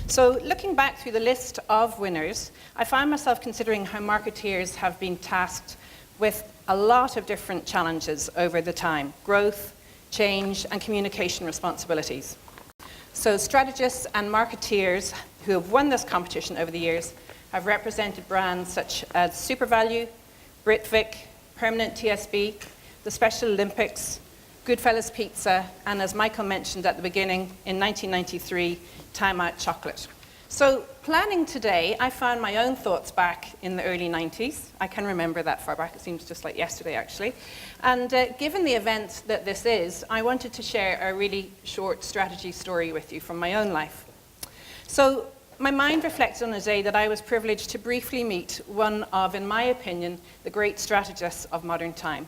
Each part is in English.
So looking back through the list of winners, I find myself considering how marketeers have been tasked with a lot of different challenges over the time: growth, change, and communication responsibilities. So strategists and marketeers who have won this competition over the years have represented brands such as SuperValu, Britvic, Permanent TSB, the Special Olympics, Goodfellas Pizza, and as Michael mentioned at the beginning, in 1993, Time Out Chocolate. So planning today, I found my own thoughts back in the early 90s. I can remember that far back. It seems just like yesterday, actually. And given the event that this is, I wanted to share a really short strategy story with you from my own life. So my mind reflects on a day that I was privileged to briefly meet one of, in my opinion, the great strategists of modern time.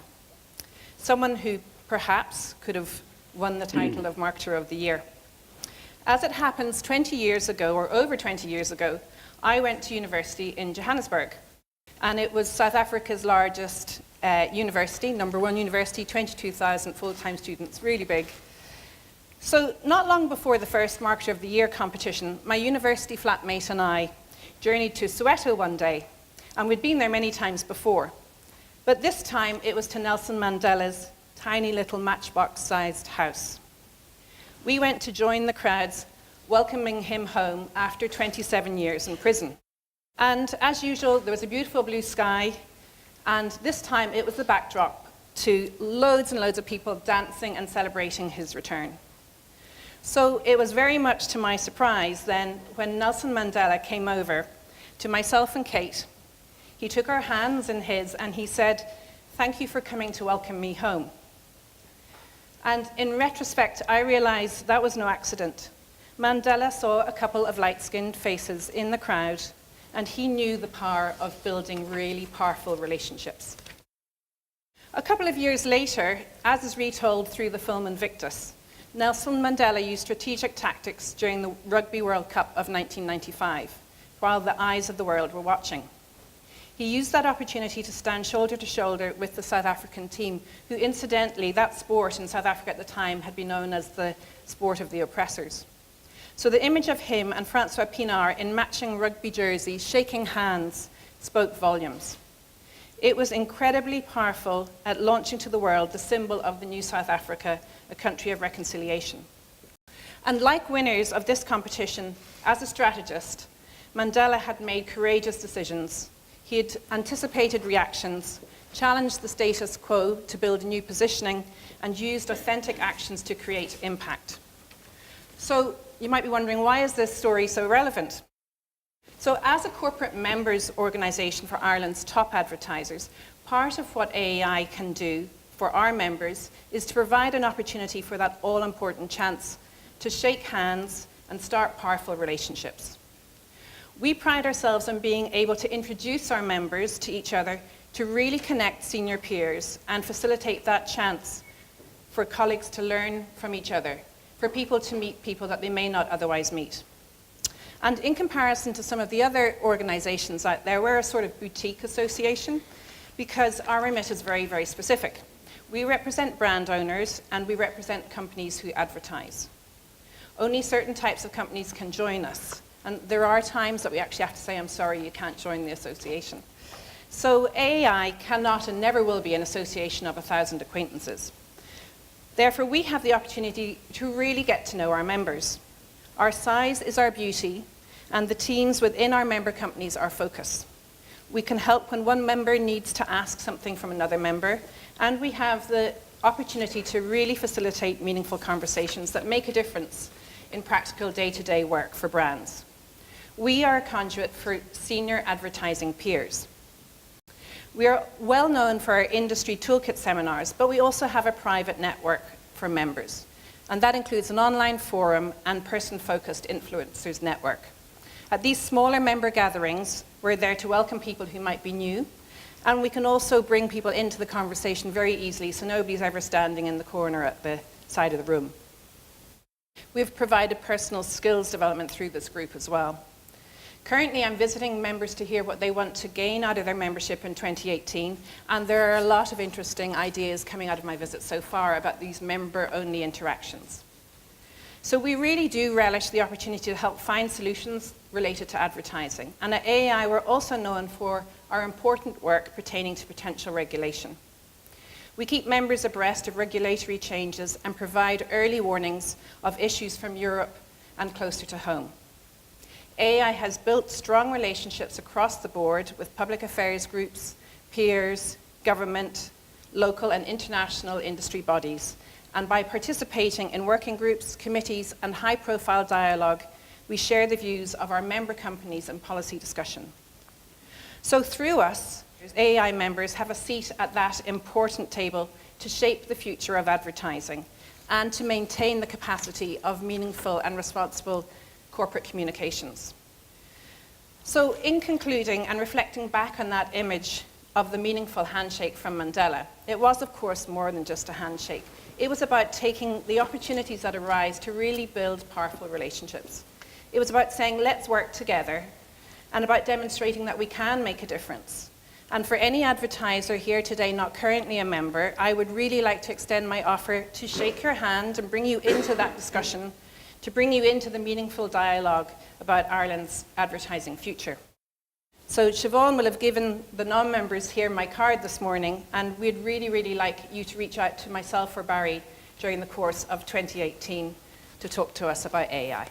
Someone who perhaps could have won the title of Marketer of the Year. As it happens, 20 years ago, or over 20 years ago, I went to university in Johannesburg. And it was South Africa's largest university, #1 university, 22,000 full-time students, really big. So not long before the first Marketer of the Year competition, my university flatmate and I journeyed to Soweto one day, and we'd been there many times before. But this time, it was to Nelson Mandela's tiny little matchbox-sized house. We went to join the crowds welcoming him home after 27 years in prison. And as usual, there was a beautiful blue sky, and this time it was the backdrop to loads and loads of people dancing and celebrating his return. So it was very much to my surprise then when Nelson Mandela came over to myself and Kate. He took our hands in his and he said, "Thank you for coming to welcome me home." And in retrospect, I realized that was no accident. Mandela saw a couple of light-skinned faces in the crowd, and he knew the power of building really powerful relationships. A couple of years later, as is retold through the film Invictus, Nelson Mandela used strategic tactics during the Rugby World Cup of 1995, while the eyes of the world were watching. He used that opportunity to stand shoulder to shoulder with the South African team, who incidentally, that sport in South Africa at the time had been known as the sport of the oppressors. So the image of him and Francois Pienaar in matching rugby jerseys, shaking hands, spoke volumes. It was incredibly powerful at launching to the world the symbol of the new South Africa, a country of reconciliation. And like winners of this competition, as a strategist, Mandela had made courageous decisions. He had anticipated reactions, challenged the status quo to build new positioning, and used authentic actions to create impact. So you might be wondering, why is this story so relevant? So as a corporate members organisation for Ireland's top advertisers, part of what AAI can do for our members is to provide an opportunity for that all-important chance to shake hands and start powerful relationships. We pride ourselves on being able to introduce our members to each other to really connect senior peers and facilitate that chance for colleagues to learn from each other, for people to meet people that they may not otherwise meet. And in comparison to some of the other organizations out there, we're a sort of boutique association because our remit is very, very specific. We represent brand owners and we represent companies who advertise. Only certain types of companies can join us. And there are times that we actually have to say, "I'm sorry, you can't join the association." So AAI cannot and never will be an association of 1,000 acquaintances. Therefore, we have the opportunity to really get to know our members. Our size is our beauty, and the teams within our member companies are focus. We can help when one member needs to ask something from another member, and we have the opportunity to really facilitate meaningful conversations that make a difference in practical day-to-day work for brands. We are a conduit for senior advertising peers. We are well known for our industry toolkit seminars, but we also have a private network for members. And that includes an online forum and person-focused influencers network. At these smaller member gatherings, we're there to welcome people who might be new, and we can also bring people into the conversation very easily, so nobody's ever standing in the corner at the side of the room. We've provided personal skills development through this group as well. Currently, I'm visiting members to hear what they want to gain out of their membership in 2018, and there are a lot of interesting ideas coming out of my visit so far about these member-only interactions. So we really do relish the opportunity to help find solutions related to advertising. And at AAI, we're also known for our important work pertaining to potential regulation. We keep members abreast of regulatory changes and provide early warnings of issues from Europe and closer to home. AAI has built strong relationships across the board with public affairs groups, peers, government, local and international industry bodies. And by participating in working groups, committees, and high-profile dialogue, we share the views of our member companies in policy discussion. So through us, AAI members have a seat at that important table to shape the future of advertising and to maintain the capacity of meaningful and responsible corporate communications. So in concluding and reflecting back on that image of the meaningful handshake from Mandela, it was, of course, more than just a handshake. It was about taking the opportunities that arise to really build powerful relationships. It was about saying, let's work together, and about demonstrating that we can make a difference. And for any advertiser here today not currently a member, I would really like to extend my offer to shake your hand and bring you into that discussion, to bring you into the meaningful dialogue about Ireland's advertising future. So Siobhan will have given the non-members here my card this morning, and we'd really, really like you to reach out to myself or Barry during the course of 2018 to talk to us about AI.